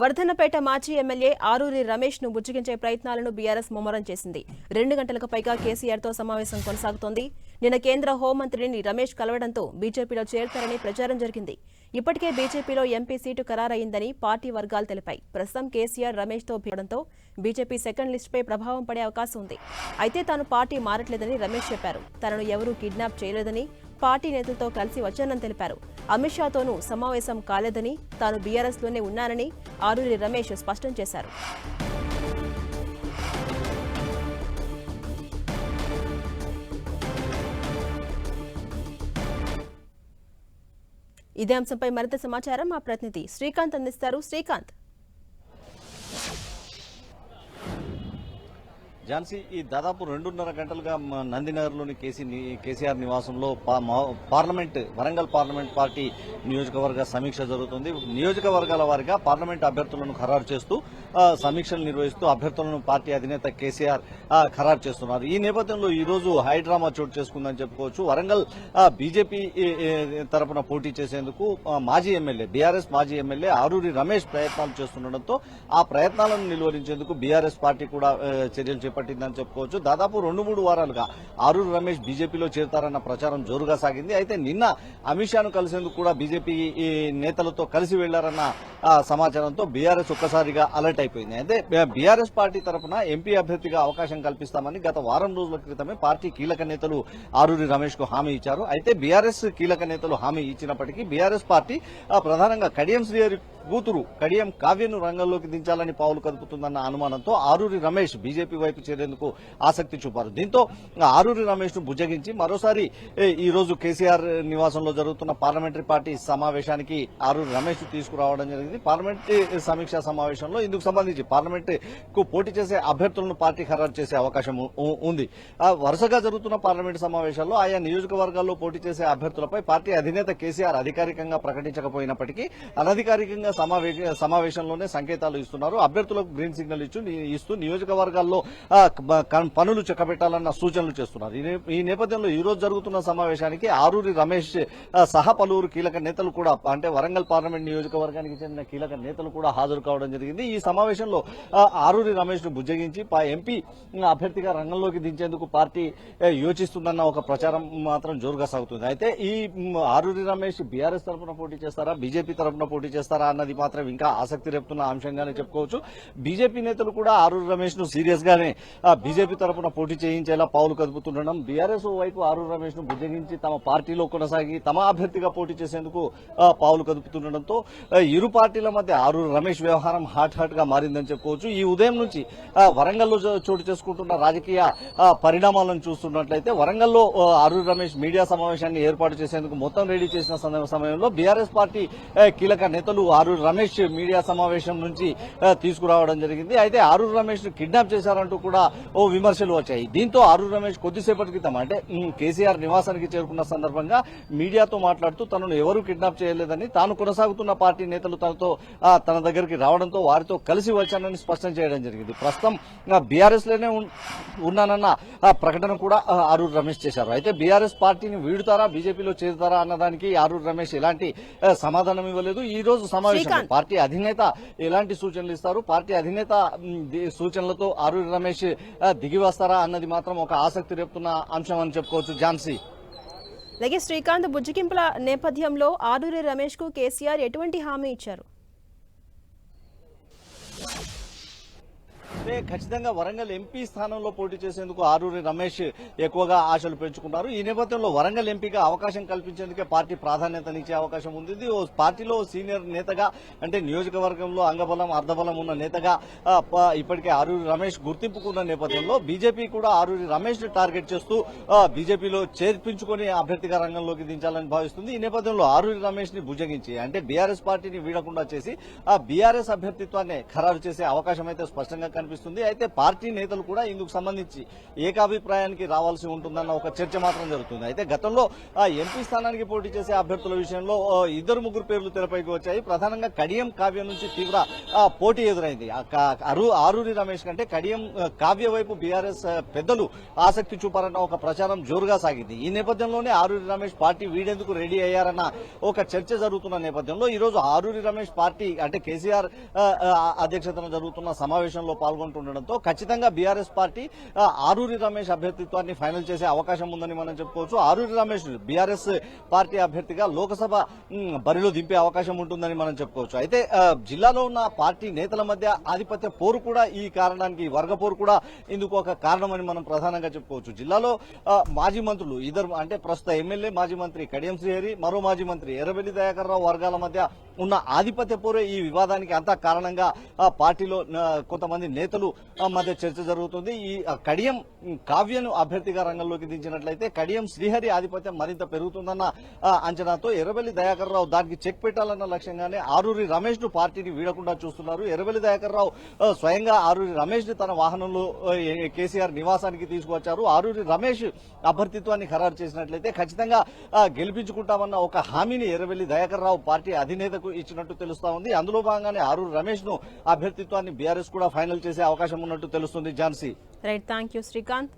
వర్ధన్నపేట మాజీ ఎమ్మెల్యే ఆరూరి రమేష్ ను బుజ్జగించే ప్రయత్నాలను బీఆర్ఎస్ ముమ్మరం చేసింది. 2 గంటలకు పైగా కేసీఆర్తో సమావేశం కొనసాగుతోంది. నిన్న కేంద్ర హోంమంత్రిని రమేష్ కలవడంతో బీజేపీలో చేరుతారని ప్రచారం జరిగింది. ఇప్పటికే బీజేపీలో ఎంపీ సీటు ఖరారయిందని పార్టీ వర్గాలు తెలిపాయి. ప్రస్తుతం కేసీఆర్ రమేష్ తో భీడడంతో బీజేపీ సెకండ్ లిస్టుపై ప్రభావం పడే అవకాశం ఉంది. అయితే తాను పార్టీ మారట్లేదని రమేష్ చెప్పారు. తనను ఎవరూ కిడ్నాప్ చేయలేదని పార్టీ నేతలతో కలిసి వచ్చానని తెలిపారు. అమిత్ షాతోనూ సమావేశం కాలేదని, తాను బీఆర్ఎస్లోనే ఉన్నానని ఆరూరి రమేష్ స్పష్టం చేశారు. ఇదే అంశంపై మరింత సమాచారం మా ప్రతినిధి శ్రీకాంత్ అందిస్తారు. శ్రీకాంత్, ఝాన్సీ, ఈ దాదాపు 2.5 గంటలుగా నందినగర్లోని కేసీఆర్ నివాసంలో వరంగల్ పార్లమెంట్ పార్టీ నియోజకవర్గ సమీక్ష జరుగుతుంది. నియోజకవర్గాల వారిగా పార్లమెంట్ అభ్యర్థులను ఖరారు చేస్తూ సమీక్షలు నిర్వహిస్తూ అభ్యర్థులను పార్టీ అధినేత కేసీఆర్ ఖరారు చేస్తున్నారు. ఈ నేపథ్యంలో ఈ రోజు హైడ్రామా చోటు చేసుకుందని చెప్పుకోవచ్చు. వరంగల్ బీజేపీ తరపున పోటీ చేసేందుకు బీఆర్ఎస్ మాజీ ఎమ్మెల్యే ఆరూరి రమేష్ ప్రయత్నాలు చేస్తుండటంతో ఆ ప్రయత్నాలను నిలువరించేందుకు బీఆర్ఎస్ పార్టీ కూడా చర్యలు చేపట్టిందని చెప్పుకోవచ్చు. దాదాపు 2-3 వారాలుగా ఆరూరి రమేష్ బీజేపీలో చేరతారన్న ప్రచారం జోరుగా సాగింది. అయితే నిన్న అమిత్ షాను కలిసేందుకు కూడా బీజేపీ నేతలతో కలిసి వెళ్లారన్న సమాచారంతో బీఆర్ఎస్ ఒక్కసారిగా అలర్ట్ అయిపోయింది. అయితే బీఆర్ఎస్ పార్టీ తరఫున ఎంపీ అభ్యర్థిగా అవకాశం కల్పిస్తామని గత వారం రోజుల క్రితమే పార్టీ కీలక నేతలు ఆరూరి రమేష్ కు హామీ ఇచ్చారు. అయితే బీఆర్ఎస్ కీలక నేతలు హామీ ఇచ్చినప్పటికీ బీఆర్ఎస్ పార్టీ ప్రధానంగా కడియం శ్రీహరి కూతురు కడియం కావ్యను రంగంలోకి దించాలని పావులు కదుపుతుందన్న అనుమానంతో ఆరూరి రమేష్ బీజేపీ వైపు చేరేందుకు ఆసక్తి చూపారు. దీంతో ఆరూరి రమేష్ ను బుజ్జగించి మరోసారి ఈ రోజు కేసీఆర్ నివాసంలో జరుగుతున్న పార్లమెంటరీ పార్టీ సమావేశానికి ఆరూరి రమేష్ తీసుకురావడం జరిగింది. పార్లమెంటరీ సమీక్షా సమావేశంలో ఇందుకు సంబంధించి పార్లమెంట్ కు పోటీ చేసే అభ్యర్థులను పార్టీ ఖరారు చేసే అవకాశం ఉంది. వరుసగా జరుగుతున్న పార్లమెంటు సమావేశాల్లో ఆయా నియోజకవర్గాల్లో పోటీ చేసే అభ్యర్థులపై పార్టీ అధినేత కేసీఆర్ అధికారికంగా ప్రకటించకపోయినప్పటికీ అనధికారికంగా సమావేశంలోనే సంకేతాలు ఇస్తున్నారు. అభ్యర్థులకు గ్రీన్ సిగ్నల్ ఇస్తూ నియోజకవర్గాల్లో పనులు చెక్కబెట్టాలన్న సూచనలు చేస్తున్నారు. ఈ నేపథ్యంలో ఈ రోజు జరుగుతున్న సమావేశానికి ఆరూరి రమేష్ సహా పలువురు కీలక నేతలు కూడా అంటే వరంగల్ పార్లమెంట్ నియోజకవర్గానికి చెందిన కీలక నేతలు కూడా హాజరు కావడం జరిగింది. ఈ సమావేశంలో ఆరూరి రమేష్ ను బుజ్జగించి ఎంపీ అభ్యర్థిగా రంగంలోకి దించేందుకు పార్టీ యోచిస్తుందన్న ఒక ప్రచారం మాత్రం జోరుగా సాగుతుంది. అయితే ఈ ఆరూరి రమేష్ బీఆర్ఎస్ తరఫున పోటీ చేస్తారా, బీజేపీ తరఫున పోటీ చేస్తారా అన్నది మాత్రం ఇంకా ఆసక్తి రేపుతున్న అంశంగానే చెప్పుకోవచ్చు. బీజేపీ నేతలు కూడా ఆరూరి రమేష్ ను సీరియస్ గానే బీజేపీ తరఫున పోటీ చేయించేలా పావులు కదుపుతుండడం, బీఆర్ఎస్ వైపు ఆరూరి రమేష్ ను బుజ్జగించి తమ పార్టీలో కొనసాగి తమ అభ్యర్థిగా పోటీ చేసేందుకు పావులు కదుపుతుండటంతో ఇరు పార్టీల మధ్య ఆరూరి రమేష్ వ్యవహారం హాట్ గా మారిందని చెప్పుకోవచ్చు. ఈ ఉదయం నుంచి వరంగల్లో చోటు చేసుకుంటున్న రాజకీయ పరిణామాలను చూస్తున్నట్లయితే వరంగల్లో ఆరూరి రమేష్ మీడియా సమావేశాన్ని ఏర్పాటు చేసేందుకు మొత్తం రెడీ చేసిన సమయంలో బీఆర్ఎస్ పార్టీ కీలక నేతలు ఆరూరి రమేష్ మీడియా సమావేశం నుంచి తీసుకురావడం జరిగింది. అయితే ఆరూరి రమేష్ ను కిడ్నాప్ చేశారంటూ కూడా విమర్శలు వచ్చాయి. దీంతో ఆరూరి రమేష్ కొద్దిసేపటి క్రితం అంటే కేసీఆర్ నివాసానికి చేరుకున్న సందర్భంగా మీడియాతో మాట్లాడుతూ తనను ఎవరూ కిడ్నాప్ చేయలేదని, తాను కొనసాగుతున్న పార్టీ నేతలు తన దగ్గరికి రావడంతో వారితో కలిసి వచ్చానని స్పష్టం చేయడం జరిగింది. ప్రస్తుతం బీఆర్ఎస్ లోనే ఉన్నానన్న ప్రకటన కూడా ఆరూరి రమేష్ చేశారు. అయితే బీఆర్ఎస్ పార్టీని వీడుతారా, బీజేపీలో చేరుతారా అన్నదానికి ఆరూరి రమేష్ ఎలాంటి సమాధానం ఇవ్వలేదు. ఈ రోజు సమావేశంలో పార్టీ అధినేత ఎలాంటి సూచనలు ఇస్తారు, పార్టీ అధినేత సూచనలతో ఆరూరి రమేష్ దిగి వస్తారా అన్నది మాత్రం ఒక ఆసక్తి రేపుతున్న అంశం అని చెప్పుకోవచ్చు. ఝాన్సీ, అలాగే శ్రీకాంత్, బుజ్జగింపుల నేపథ్యంలో ఆరూరి రమేష్ కు కేసీఆర్ ఎటువంటి హామీ ఇచ్చారు? అంటే ఖచ్చితంగా వరంగల్ ఎంపీ స్థానంలో పోటీ చేసేందుకు ఆరూరి రమేష్ ఎక్కువగా ఆశలు పెంచుకున్నారు. ఈ నేపథ్యంలో వరంగల్ ఎంపీగా అవకాశం కల్పించేందుకే పార్టీ ప్రాధాన్యతనిచ్చే అవకాశం ఉంది. పార్టీలో సీనియర్ నేతగా అంటే నియోజకవర్గంలో అంగబలం అర్ధబలం ఉన్న నేతగా ఇప్పటికే ఆరూరి రమేష్ గుర్తింపుకున్న నేపథ్యంలో బీజేపీ కూడా ఆరూరి రమేష్ ని టార్గెట్ చేస్తూ బీజేపీలో చేర్పించుకుని అభ్యర్థిగా రంగంలోకి దించాలని భావిస్తుంది. ఈ నేపథ్యంలో ఆరూరి రమేష్ ని భుజగించి అంటే బీఆర్ఎస్ పార్టీని వీడకుండా చేసి బీఆర్ఎస్ అభ్యర్థిత్వాన్ని ఖరారు చేసే అవకాశం అయితే స్పష్టంగా కనిపిస్తుంది. తెలుస్తుంది. అయితే పార్టీ నేతలు కూడా ఇందుకు సంబంధించి ఏకాభిప్రాయానికి రావాల్సి ఉంటుందన్న ఒక చర్చ మాత్రం జరుగుతుంది. అయితే గతంలో ఎంపీ స్థానానికి పోటీ చేసే అభ్యర్థుల విషయంలో ఇద్దరు ముగ్గురు పేర్లు తెరపైకి వచ్చాయి. ప్రధానంగా కడియం కావ్య నుంచి తీవ్ర పోటీ ఎదురైంది. ఆరూరి రమేష్ కంటే కడియం కావ్య వైపు బీఆర్ఎస్ పెద్దలు ఆసక్తి చూపారన్న ఒక ప్రచారం జోరుగా సాగింది. ఈ నేపథ్యంలోనే ఆరూరి రమేష్ పార్టీ వీడేందుకు రెడీ అయ్యారన్న ఒక చర్చ జరుగుతున్న నేపథ్యంలో ఈ రోజు ఆరూరి రమేష్ పార్టీ అంటే కేసీఆర్ అధ్యక్షతన జరుగుతున్న సమావేశంలో పాల్గొంటుండటంతో ఖచ్చితంగా బీఆర్ఎస్ పార్టీ ఆరూరి రమేష్ అభ్యర్థిత్వాన్ని ఫైనల్ చేసే అవకాశం ఉందని మనం చెప్పుకోవచ్చు. ఆరూరి రమేష్ బీఆర్ఎస్ పార్టీ అభ్యర్థిగా లోకసభ బరిలో దింపే అవకాశం ఉంటుందని మనం చెప్పుకోవచ్చు. అయితే జిల్లాలో ఉన్న పార్టీ నేతల మధ్య ఆధిపత్య పోరు కూడా ఈ కారణానికి వర్గ పోరు కూడా ఇందుకు ఒక కారణమని మనం ప్రధానంగా చెప్పుకోవచ్చు. జిల్లాలో మాజీ మంత్రులు ఇద్దరు అంటే ప్రస్తుత ఎమ్మెల్యే మాజీ మంత్రి కడియం శ్రీహరి, మరో మాజీ మంత్రి ఎర్రబెల్లి దయాకర్ రావు వర్గాల మధ్య ఉన్న ఆధిపత్య పోరే ఈ వివాదానికి అంతా కారణంగా పార్టీలో కొంతమంది నేతలు మధ్య చర్చ జరుగుతుంది. ఈ కడియం కావ్యను అభ్యర్థిగా రంగంలోకి దించినట్లయితే కడియం శ్రీహరి ఆధిపత్యం మరింత పెరుగుతుందన్న అంచనాతో ఎర్రబెల్లి దయాకర్ రావు దానికి చెక్ పెట్టాలన్న లక్ష్యంగానే ఆరూరి రమేష్ ను పార్టీని వీడకుండా చూస్తున్నారు. ఎర్రబెల్లి దయాకర్ రావు స్వయంగా ఆరూరి రమేష్ ని తన వాహనంలో కేసీఆర్ నివాసానికి తీసుకువచ్చారు. ఆరూరి రమేష్ అభ్యర్థిత్వాన్ని ఖరారు చేసినట్లయితే ఖచ్చితంగా గెలిపించుకుంటామన్న ఒక హామీని ఎర్రబెల్లి దయాకర్ రావు పార్టీ అధినేతకు ఇచ్చినట్టు తెలుస్తా ఉంది. అందులో భాగంగానే ఆరూరి రమేష్ ను అభ్యర్థిత్వాన్ని బీఆర్ఎస్ కూడా ఫైనల్ చేసే అవకాశం ఉన్నట్టు తెలుస్తుంది. Jhansi. Right, thank you Srikanth.